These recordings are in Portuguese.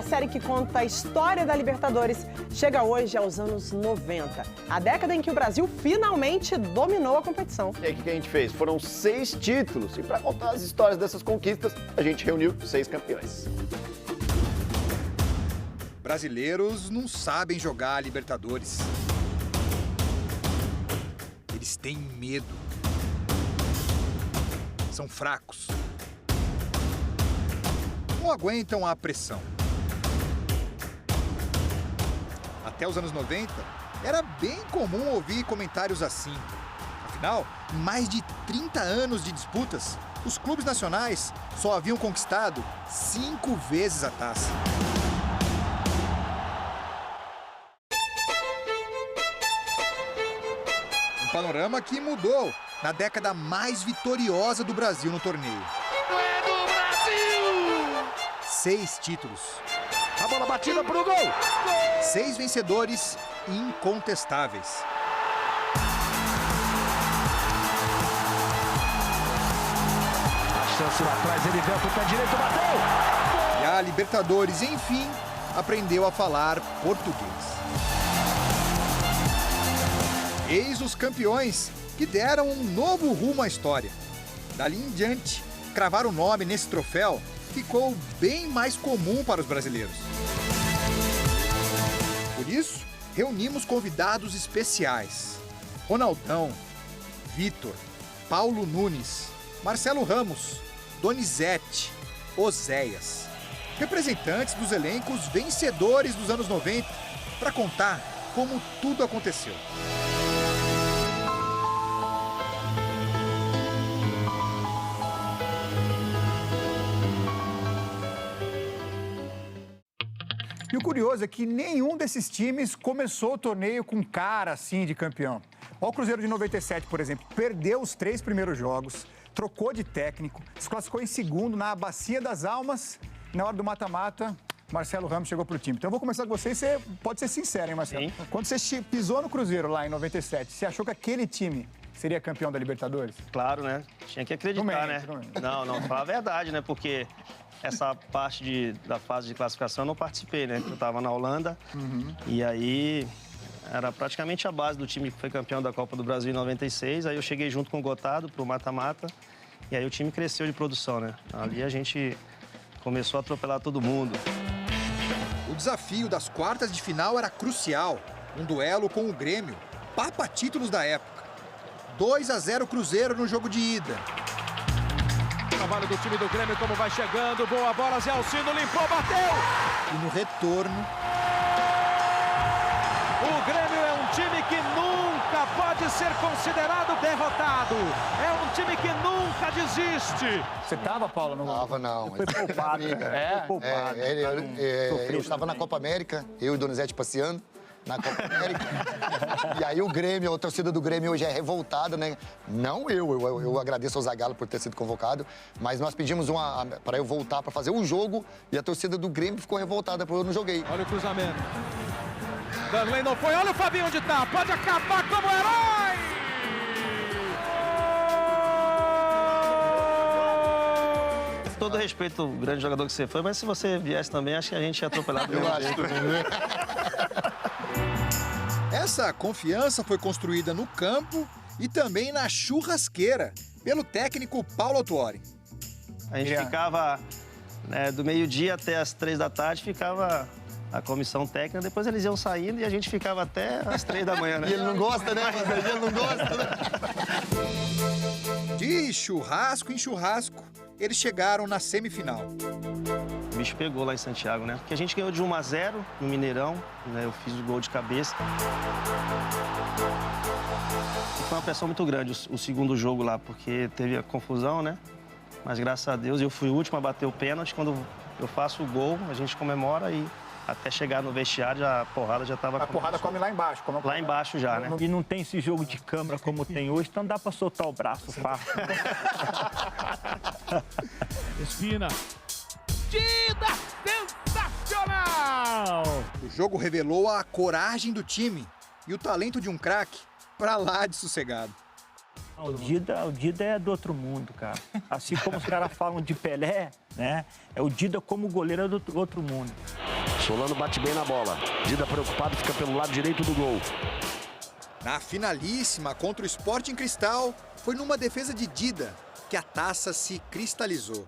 a série que conta a história da Libertadores chega hoje aos anos 90, a década em que o Brasil finalmente dominou a competição. E aí, o que a gente fez? Foram 6 títulos e para contar as histórias dessas conquistas, a gente reuniu 6 campeões. Brasileiros não sabem jogar a Libertadores. Eles têm medo. São fracos. Não aguentam a pressão. Até os anos 90, era bem comum ouvir comentários assim. Afinal, em mais de 30 anos de disputas, os clubes nacionais só haviam conquistado 5 vezes a taça. Um panorama que mudou na década mais vitoriosa do Brasil no torneio. É do Brasil! 6 títulos. A bola batida pro gol! 6 vencedores incontestáveis. A chance lá atrás, ele veio pro pé direito, bateu! E a Libertadores, enfim, aprendeu a falar português. Eis os campeões que deram um novo rumo à história. Dali em diante, cravar o nome nesse troféu ficou bem mais comum para os brasileiros. Por isso, reunimos convidados especiais. Ronaldão, Vitor, Paulo Nunes, Marcelo Ramos, Donizete, Oséias. Representantes dos elencos vencedores dos anos 90 para contar como tudo aconteceu. E o curioso é que nenhum desses times começou o torneio com cara assim de campeão. Olha o Cruzeiro de 97, por exemplo, perdeu os 3 primeiros jogos, trocou de técnico, se classificou em segundo na Bacia das Almas. Na hora do mata-mata, Marcelo Ramos chegou pro time. Então eu vou começar com você, você pode ser sincero, hein, Marcelo? Sim. Quando você pisou no Cruzeiro lá em 97, você achou que aquele time seria campeão da Libertadores? Claro, né? Tinha que acreditar, né? Não, falar a verdade, né? Porque essa parte da fase de classificação eu não participei, né? Eu tava na Holanda e aí era praticamente a base do time que foi campeão da Copa do Brasil em 96. Aí eu cheguei junto com o Gotardo pro mata-mata e aí o time cresceu de produção, né? Ali a gente começou a atropelar todo mundo. O desafio das quartas de final era crucial. Um duelo com o Grêmio, papa-títulos da época. 2-0 Cruzeiro no jogo de ida. Trabalho do time do Grêmio, como vai chegando. Boa bola, Zé Alcino limpou, bateu! E no retorno, O Grêmio é um time que nunca pode ser considerado derrotado. É um time que nunca desiste. você tava, Paulo? No... Tava, não. Foi poupado. É? Foi poupado. Eu estava na Copa América, eu e Donizete passeando na Copa América. E aí o Grêmio, a torcida do Grêmio hoje é revoltada, né? Não eu agradeço ao Zagallo por ter sido convocado, mas nós pedimos para eu voltar para fazer um jogo e a torcida do Grêmio ficou revoltada porque eu não joguei. Olha o cruzamento. Danley não foi, olha o Fabinho onde tá. Pode acabar como herói! Todo respeito ao grande jogador que você foi, mas se você viesse também, acho que a gente ia atropelar do Eu mesmo acho. jeito. Essa confiança foi construída no campo e também na churrasqueira, pelo técnico Paulo Autuori. A gente ficava, né, do meio-dia até as 3 da tarde, ficava a comissão técnica, depois eles iam saindo e a gente ficava até as 3 da manhã, né? E ele não gosta, né? Ele não gosta, né? De churrasco em churrasco, eles chegaram na semifinal. O bicho pegou lá em Santiago, né? Porque a gente ganhou de 1-0 no Mineirão, né? Eu fiz o gol de cabeça. E foi uma pressão muito grande o segundo jogo lá, porque teve a confusão, né? Mas graças a Deus eu fui o último a bater o pênalti. Quando eu faço o gol, a gente comemora e até chegar no vestiário a porrada já estava... A porrada come lá embaixo. Lá embaixo já, né? E não tem esse jogo de câmera como tem hoje, então dá pra soltar o braço fácil. Espina. Tida sensacional! O jogo revelou a coragem do time e o talento de um craque pra lá de sossegado. O Dida é do outro mundo, cara. Assim como os caras falam de Pelé, né? O Dida como goleiro é do outro mundo. Solano bate bem na bola. Dida preocupado, fica pelo lado direito do gol. Na finalíssima contra o Sporting Cristal, foi numa defesa de Dida que a taça se cristalizou.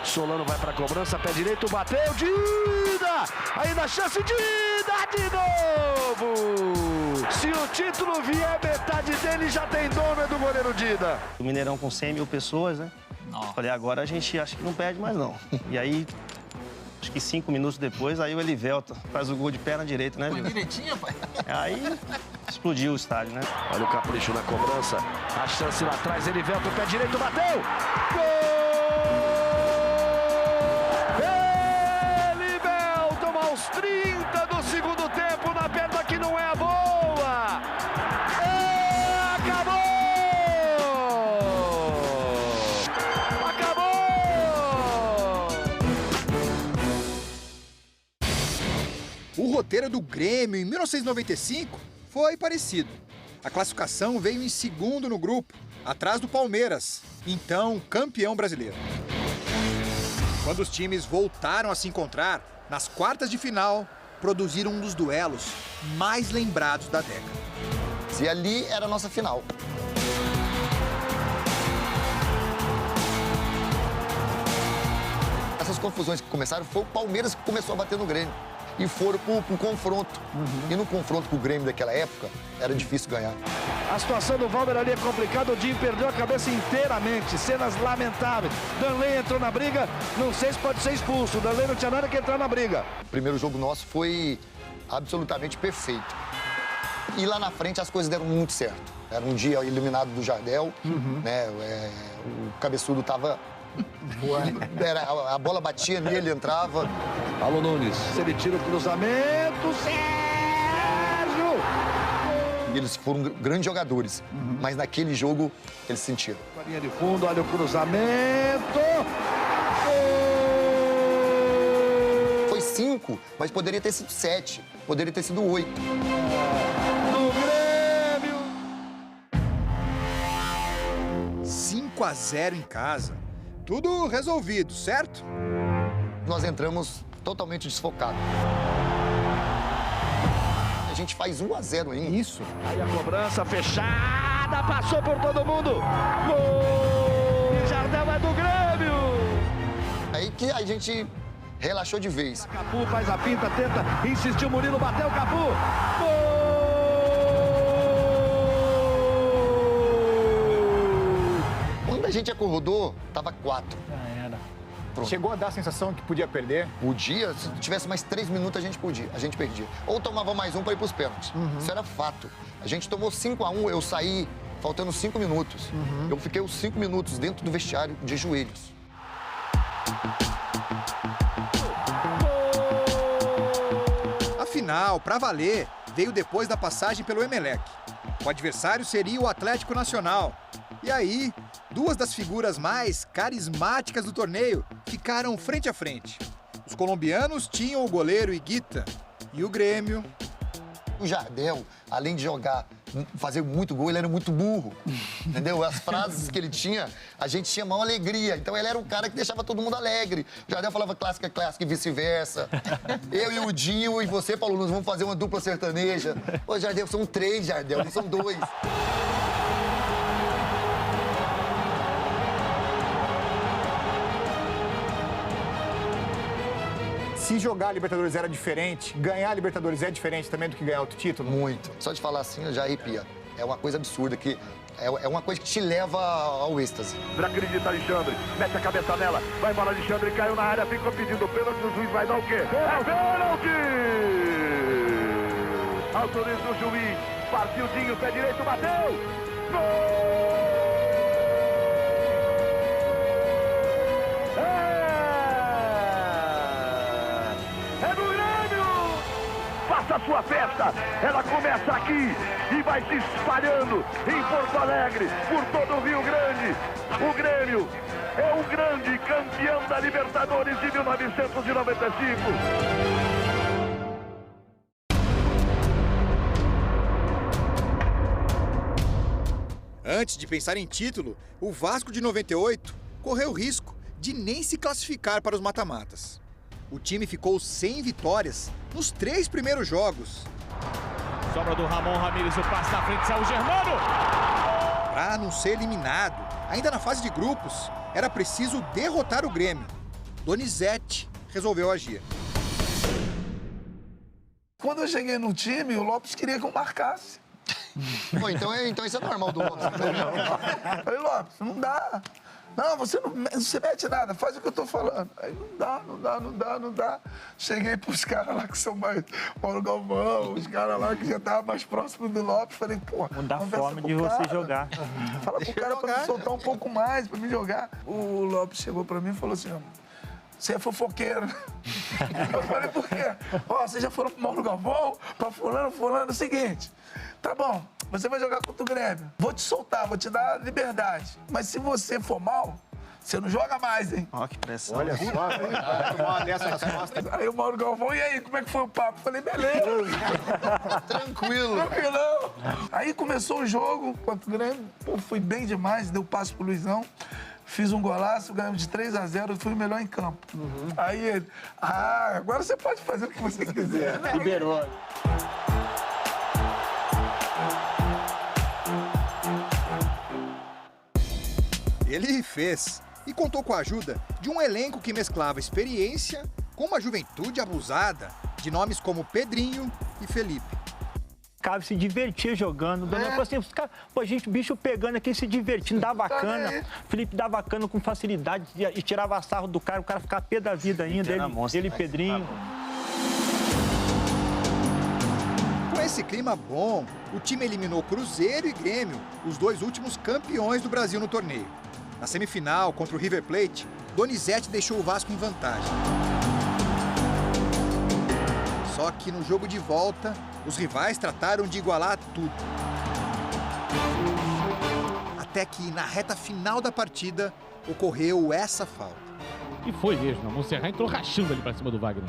Solano vai para a cobrança, pé direito, bateu, Dida! Ainda a chance, Dida de novo! Se o título vier, metade dele já tem dono, é do goleiro Dida. O Mineirão com 100 mil pessoas, né? Falei, agora a gente acha que não perde mais não. E aí, acho que 5 minutos depois, aí o Elivelton faz o gol de perna direita, né, viu? Foi direitinho, pai. Aí explodiu o estádio, né? Olha o capricho na cobrança, a chance lá atrás, Elivelton, pé direito, bateu! Gol! Elivelton aos 30 do segundo tempo, na perna que não é a boa! Acabou! Acabou! O roteiro do Grêmio em 1995 foi parecido. A classificação veio em segundo no grupo, atrás do Palmeiras, então campeão brasileiro. Quando os times voltaram a se encontrar, nas quartas de final, produziram um dos duelos mais lembrados da década. E ali era a nossa final. Essas confusões que começaram, foi o Palmeiras que começou a bater no Grêmio. E foram pro confronto. E no confronto com o Grêmio daquela época, era difícil ganhar. A situação do Valber ali é complicada, o Dinho perdeu a cabeça inteiramente, cenas lamentáveis. Danley entrou na briga, não sei se pode ser expulso, o Danley não tinha nada que entrar na briga. O primeiro jogo nosso foi absolutamente perfeito. E lá na frente as coisas deram muito certo. Era um dia eliminado do Jardel, né? O cabeçudo tava... a bola batia nele, entrava. Alô Nunes, se ele tira o cruzamento, Sérgio! E eles foram grandes jogadores, mas naquele jogo eles sentiram. Linha de fundo, olha o cruzamento! Foi 5, mas poderia ter sido 7, poderia ter sido 8. Do Grêmio! 5-0 em casa. Tudo resolvido, certo? Nós entramos totalmente desfocados. A gente faz 1-0 ainda. Isso. Aí a cobrança fechada, passou por todo mundo. Gol! E Jardel é do Grêmio! Aí que a gente relaxou de vez. Capu faz a pinta, tenta, insistiu, Murilo, bateu, Capu! Gol! Quando a gente acordou, tava 4. Pronto. Chegou a dar a sensação que podia perder? Podia, se tivesse mais 3 minutos, a gente perdia. Ou tomava mais um para ir pros pênaltis. Isso era fato. A gente tomou 5-1, eu saí faltando 5 minutos. Eu fiquei os 5 minutos dentro do vestiário de joelhos. A final, pra valer, veio depois da passagem pelo Emelec. O adversário seria o Atlético Nacional. E aí, duas das figuras mais carismáticas do torneio ficaram frente a frente. Os colombianos tinham o goleiro Higuita e o Grêmio. O Jardel, além de fazer muito gol, ele era muito burro, entendeu? As frases que ele tinha, a gente tinha maior alegria. Então ele era um cara que deixava todo mundo alegre. O Jardel falava clássica, clássica e vice-versa. Eu e o Dinho e você, Paulo Nunes, vamos fazer uma dupla sertaneja. Ô, Jardel, são 3, Jardel, não são 2. Se jogar a Libertadores era diferente, ganhar a Libertadores é diferente também do que ganhar outro título? Muito. Só de falar assim, eu já arrepia. É uma coisa absurda, que é uma coisa que te leva ao êxtase. Não acredita, Alexandre. Mete a cabeça nela. Vai embora, Alexandre. Caiu na área, ficou pedindo pênalti. O juiz vai dar o quê? É pênalti! Autoriza o juiz. Partiu Dinho, pé direito, bateu! Gol! É do Grêmio! Faça a sua festa! Ela começa aqui e vai se espalhando em Porto Alegre, por todo o Rio Grande. O Grêmio é o grande campeão da Libertadores de 1995. Antes de pensar em título, o Vasco de 98 correu o risco de nem se classificar para os mata-matas. O time ficou sem vitórias nos 3 primeiros jogos. Sobra do Ramon Ramírez, o passe na frente, saiu o Germano. Para não ser eliminado, ainda na fase de grupos, era preciso derrotar o Grêmio. Donizete resolveu agir. Quando eu cheguei no time, o Lopes queria que eu marcasse. Pô, então isso é normal do Lopes. Eu falei, Lopes, não dá. Não, você não mete nada, faz o que eu tô falando. Aí não dá. Cheguei pros caras lá que são mais... Mauro Galvão, os caras lá que já estavam mais próximos do Lopes. Falei, pô... Não dá forma de você jogar. Fala pro cara pra me soltar um pouco mais, pra me jogar. O Lopes chegou pra mim e falou assim, ó, você é fofoqueiro. Eu falei, por quê? Ó, vocês já foram pro Mauro Galvão, pra fulano, é o seguinte... Tá bom, você vai jogar contra o Grêmio. Vou te soltar, vou te dar liberdade. Mas se você for mal, você não joga mais, hein? Ó, que pressão. Olha só, vai tomar uma dessa nas costas. Aí o Mauro Galvão, e aí, como é que foi o papo? Falei, beleza. Tranquilão. Aí começou o jogo contra o Grêmio. Pô, foi bem demais, deu passo pro Luizão. Fiz um golaço, ganhamos de 3-0, fui o melhor em campo. Aí ele, agora você pode fazer o que você quiser. Liberou. Ele fez e contou com a ajuda de um elenco que mesclava experiência com uma juventude abusada de nomes como Pedrinho e Felipe. Cabe se divertir jogando. Assim, pô, gente, bicho pegando aqui, se divertindo, dá bacana. Felipe dá bacana com facilidade e tirava sarro do cara, o cara ficava pé da vida ainda. Ele e Pedrinho. Com esse clima bom, o time eliminou Cruzeiro e Grêmio, os 2 últimos campeões do Brasil no torneio. Na semifinal, contra o River Plate, Donizete deixou o Vasco em vantagem. Só que no jogo de volta, os rivais trataram de igualar tudo. Até que, na reta final da partida, ocorreu essa falta. E foi mesmo, a Monserrat entrou rachando ali pra cima do Wagner.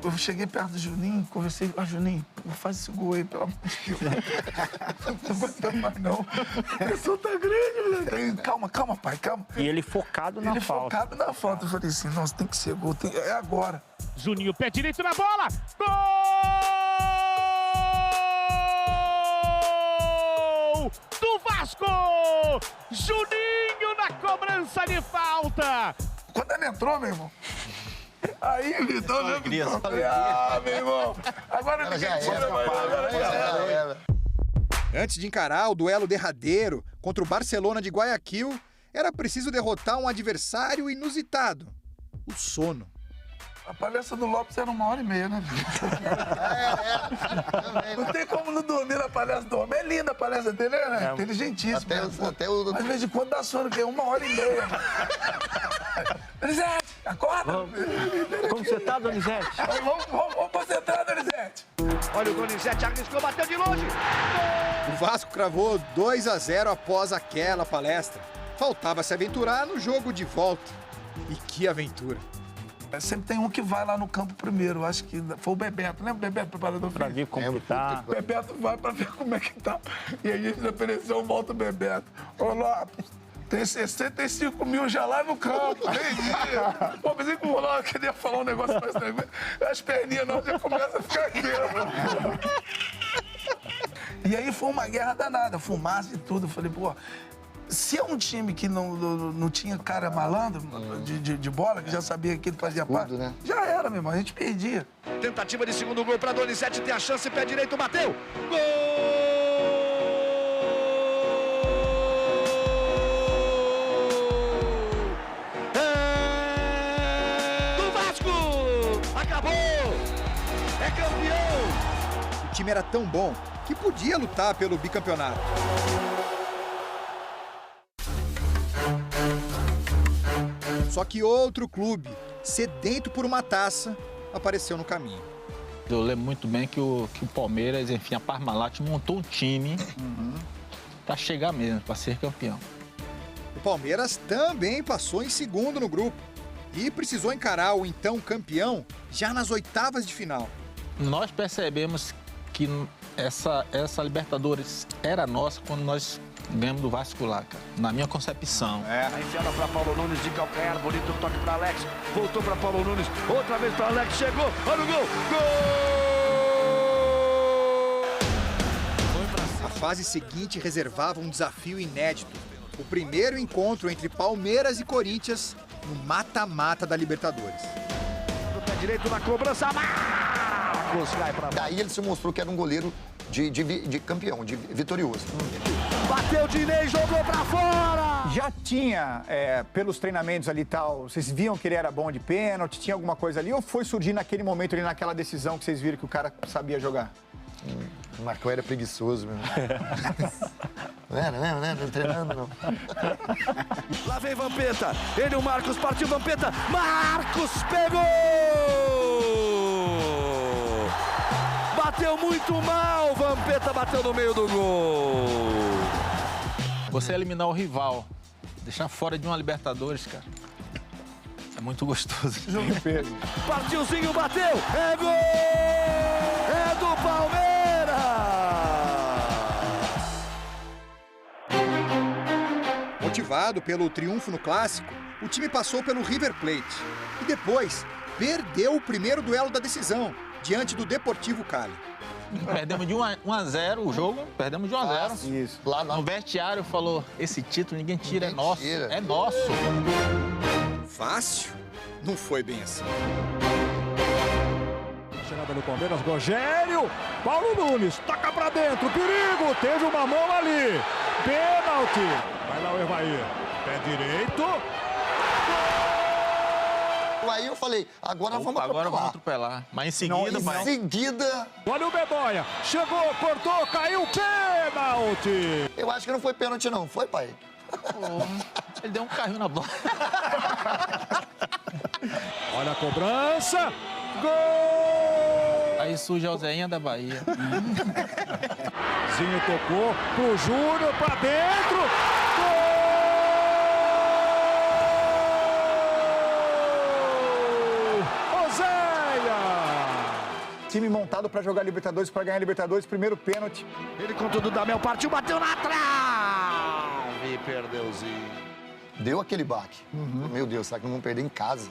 Eu cheguei perto do Juninho, conversei, Juninho, faz esse gol aí, pelo amor de Deus. Não aguenta mais, não. A pressão tá grande, moleque. Calma, pai, calma. E ele focado na falta. Focado na falta. Eu falei assim, nossa, tem que ser gol, é agora. Juninho, pé direito na bola. Gol do Vasco! Juninho na cobrança de falta. Quando ele entrou, meu irmão, aí, Vitor, meu irmão. Agora já era. Antes de encarar o duelo derradeiro contra o Barcelona de Guayaquil, era preciso derrotar um adversário inusitado: o sono. A palestra do Lopes era 1h30, né, Não tem como não dormir na palestra do homem. É linda a palestra dele, né? Inteligentíssimo. Mas, de vez em quando dá sono, que é 1h30. Donizete, acorda! Como você tá, Donizete? Vamos concentrar, Donizete. Olha o Donizete, arriscou, bateu de longe. O Vasco cravou 2-0 após aquela palestra. Faltava se aventurar no jogo de volta. E que aventura! Sempre tem um que vai lá no campo primeiro. Acho que foi o Bebeto. Lembra o Bebeto, preparador físico? Pra ver como tá. O Bebeto vai pra ver como é que tá. E aí a gente ofereceu volta o Bebeto. Ô, Lopes, tem 65 mil já lá no campo. Pô, pensei que o Lopes queria falar um negócio mais tranquilo. As perninhas não, já começa a ficar aqui. E aí foi uma guerra danada, fumaça e tudo. Eu falei, pô... Se é um time que não tinha cara malandro de bola, que já sabia que ele fazia parte, né? Já era, meu irmão, a gente perdia. Tentativa de segundo gol para Donizete, tem a chance, pé direito, bateu. Gol! Do Vasco! Acabou! É campeão! O time era tão bom que podia lutar pelo bicampeonato. Só que outro clube, sedento por uma taça, apareceu no caminho. Eu lembro muito bem que o Palmeiras, enfim, a Parmalat montou um time para chegar mesmo, para ser campeão. O Palmeiras também passou em segundo no grupo e precisou encarar o então campeão já nas oitavas de final. Nós percebemos que essa Libertadores era nossa quando nós ganhamos do Vasco lá, cara. Na minha concepção. A enfiada para Paulo Nunes de calcanhar, bonito toque para Alex. Voltou para Paulo Nunes, outra vez para Alex, chegou, olha o gol! A fase seguinte reservava um desafio inédito. O primeiro encontro entre Palmeiras e Corinthians no mata-mata da Libertadores. No pé direito na cobrança, Marcos vai para Daí ele se mostrou que era um goleiro de campeão, de vitorioso. Bateu de Ney, jogou pra fora! Já tinha, pelos treinamentos ali e tal, vocês viam que ele era bom de pênalti, tinha alguma coisa ali? Ou foi surgir naquele momento ali, naquela decisão que vocês viram que o cara sabia jogar? O Marcão era preguiçoso mesmo. Não era mesmo, né? Não treinando, não. Lá vem Vampeta, ele, o Marcos, partiu Vampeta, Marcos pegou! Bateu muito mal, Vampeta bateu no meio do gol. Você eliminar o rival, deixar fora de uma Libertadores, cara, é muito gostoso. Jogo de peso. Partiu, bateu, é gol! É do Palmeiras! Motivado pelo triunfo no Clássico, o time passou pelo River Plate e depois perdeu o primeiro duelo da decisão diante do Deportivo Cali. Perdemos de 1-0 o jogo, perdemos de 1-0. Isso. Lá no vestiário falou, esse título ninguém tira, Ninguém é nosso, tira. é nosso. Fácil? Não foi bem assim. Chegada do Palmeiras, Rogério, Paulo Nunes, toca pra dentro, perigo, teve uma mão ali, pênalti. Vai lá o Evair, pé direito. Aí eu falei, agora vamos atropelar. Mas em seguida, Em seguida... Olha o Bedoya, chegou, cortou, caiu, pênalti. Eu acho que não foi pênalti não, foi, pai? Ele deu um carrinho na bola. Olha a cobrança, gol! Aí surge o Zeinha da Bahia. Zinho tocou pro Júnior, pra dentro, gol! Time montado para jogar Libertadores, para ganhar Libertadores, primeiro pênalti. Ele com tudo, Damel partiu, bateu na trave, perdeuzinho. Deu aquele baque. Meu Deus, será que não vamos perder em casa?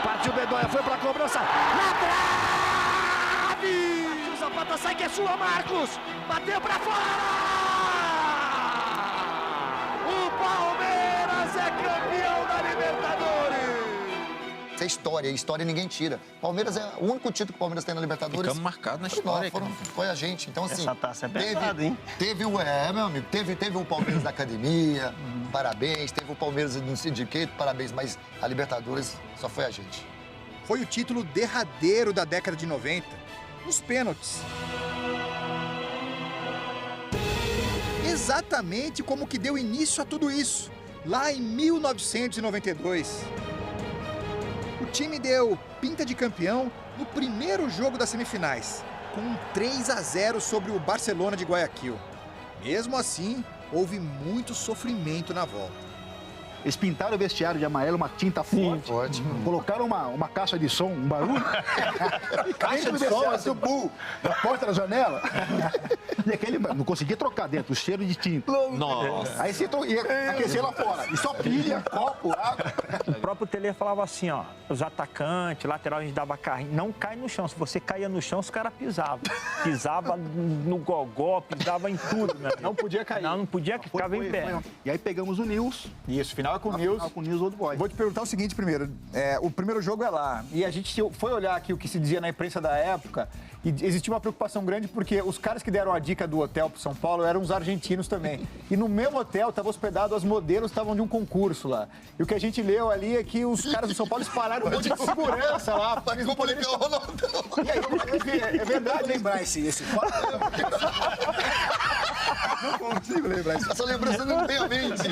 Partiu Bedoya, foi pra cobrança, na trave! O Zapata sai que é sua, Marcos! Bateu pra fora! O Palmeiras é campeão da Libertadores! Isso é história, história ninguém tira. Palmeiras é o único título que o Palmeiras tem na Libertadores. Ficamos marcados na história. Foi a gente. Então, assim. Essa taça é pesada, hein? Teve o meu amigo, teve o Palmeiras da academia, parabéns. Teve o Palmeiras no sindicato, parabéns. Mas a Libertadores só foi a gente. Foi o título derradeiro da década de 90, nos pênaltis. Exatamente como que deu início a tudo isso, lá em 1992. O time deu pinta de campeão no primeiro jogo das semifinais, com um 3-0 sobre o Barcelona de Guayaquil. Mesmo assim, houve muito sofrimento na volta. Eles pintaram o vestiário de amarelo, uma tinta forte. Colocaram uma caixa de som, um barulho. Caixa de som, assim, na porta da janela. E aquele não conseguia trocar dentro, o cheiro de tinta. Nossa. Aí você ia aquecer lá fora. E só pilha, copo, água. O próprio Tele falava assim, ó, os atacantes, lateral, a gente dava carrinho, não cai no chão. Se você caía no chão, os caras pisavam. Pisava no gogó, pisava em tudo, né? Não podia cair. Não podia, ficava em pé. E aí pegamos o Nils. Isso, final é com o Nils. Final com o Nils Old Boy. Vou te perguntar o seguinte primeiro. O primeiro jogo é lá. E a gente foi olhar aqui o que se dizia na imprensa da época. E existia uma preocupação grande porque os caras que deram a dica do hotel pro São Paulo eram os argentinos também. E no mesmo hotel estava hospedado, as modelos estavam de um concurso lá. E o que a gente leu ali é que os caras do São Paulo espalharam um monte de segurança lá. Para eles não poderem... E aí, é verdade lembrar esse fato. Não consigo lembrar isso. Essa lembrança não tem a mente.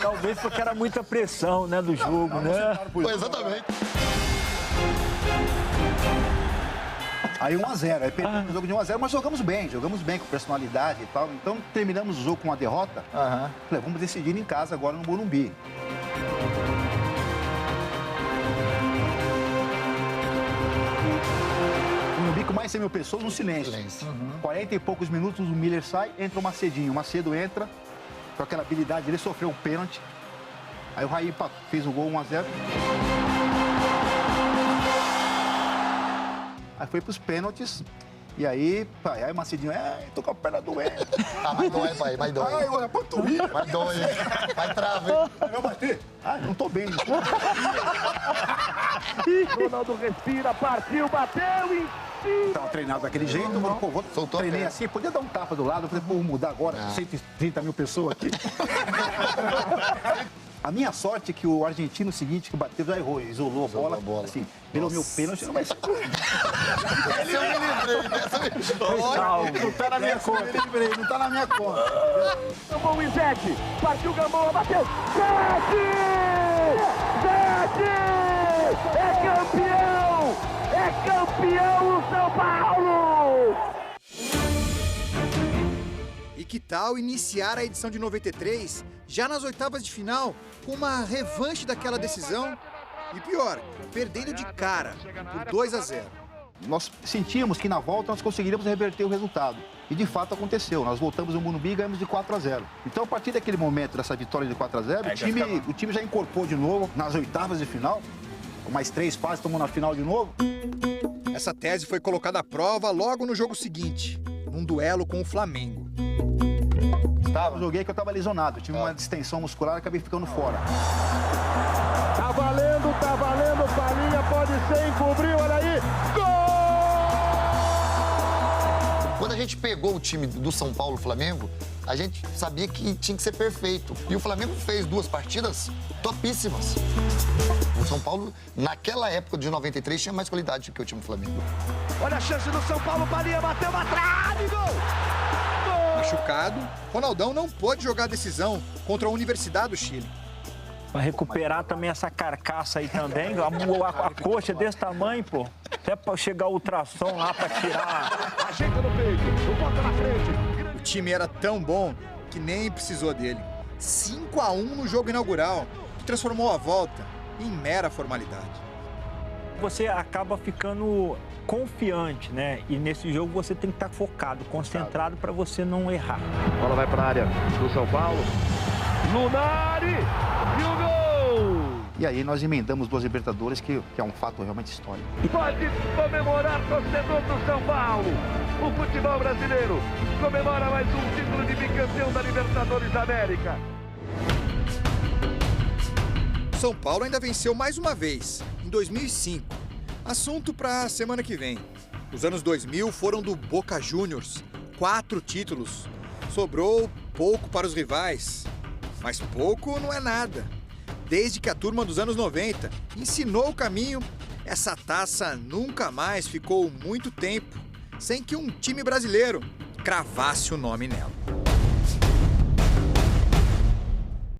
Talvez porque era muita pressão, né, do jogo, né? Foi exatamente. Aí 1-0, aí perdemos o jogo de 1-0, mas jogamos bem com personalidade e tal. Então terminamos o jogo com uma derrota. Falei, vamos decidir em casa agora no Morumbi. O Morumbi com mais mais 100 mil pessoas no silêncio. 40 e poucos minutos, o Miller sai, entra o Macedinho. O Macedo entra, com aquela habilidade, ele sofreu um pênalti. Aí o Raí fez o gol 1-0. Aí foi pros pênaltis. E aí o Macidinho, tô com a perna doendo. Vai doer, pai, vai doer. Ai, olha a panturrilha. Vai doer, vai travar. Aí eu bati. Não tô bem. Ronaldo respira, partiu, bateu e... Tava treinado daquele jeito, treinei assim, podia dar um tapa do lado, eu falei, vou mudar agora, 130 mil pessoas aqui. A minha sorte é que o argentino seguinte que bateu já errou, isolou a bola. Assim, pelo meu pênalti não vai ser. Essa eu me livrei, Não tá na minha conta. Não tá na minha conta. Tomou o Izete, partiu o Gamboa, bateu. Zete! É campeão! É campeão o São Paulo! E que tal iniciar a edição de 93 já nas oitavas de final com uma revanche daquela decisão? E pior, perdendo de cara por 2-0. Nós sentíamos que na volta nós conseguiríamos reverter o resultado. E de fato aconteceu. Nós voltamos no Morumbi e ganhamos de 4-0. Então, a partir daquele momento, dessa vitória de 4-0, o time já incorporou de novo nas oitavas de final. Com mais 3 fases, tomou na final de novo. Essa tese foi colocada à prova logo no jogo seguinte, num duelo com o Flamengo. Eu joguei que eu estava lesionado. Tive uma distensão muscular e acabei ficando fora. Tá valendo, Palinha pode ser, encobriu, olha aí, gol! Quando a gente pegou o time do São Paulo, Flamengo, a gente sabia que tinha que ser perfeito. E o Flamengo fez 2 partidas topíssimas. O São Paulo, naquela época de 93, tinha mais qualidade que o time do Flamengo. Olha a chance do São Paulo, Palinha bateu na trave, gol! Machucado, Ronaldão não pôde jogar a decisão contra a Universidade do Chile. Pra recuperar também essa carcaça aí também, a coxa desse tamanho, pô. Até pra chegar o ultrassom lá pra tirar. Ajeita no peito, bota na frente. O time era tão bom que nem precisou dele. 5-1 no jogo inaugural, que transformou a volta em mera formalidade. Você acaba ficando confiante, né? E nesse jogo você tem que estar focado, concentrado para você não errar. A bola vai para a área do São Paulo. Lunari e o gol! E aí nós emendamos 2 Libertadores, que é um fato realmente histórico. Pode comemorar, torcedor do São Paulo. O futebol brasileiro comemora mais um título de bicampeão da Libertadores da América. São Paulo ainda venceu mais uma vez, em 2005. Assunto para a semana que vem. Os anos 2000 foram do Boca Juniors, 4 títulos. Sobrou pouco para os rivais, mas pouco não é nada. Desde que a turma dos anos 90 ensinou o caminho, essa taça nunca mais ficou muito tempo sem que um time brasileiro cravasse o nome nela.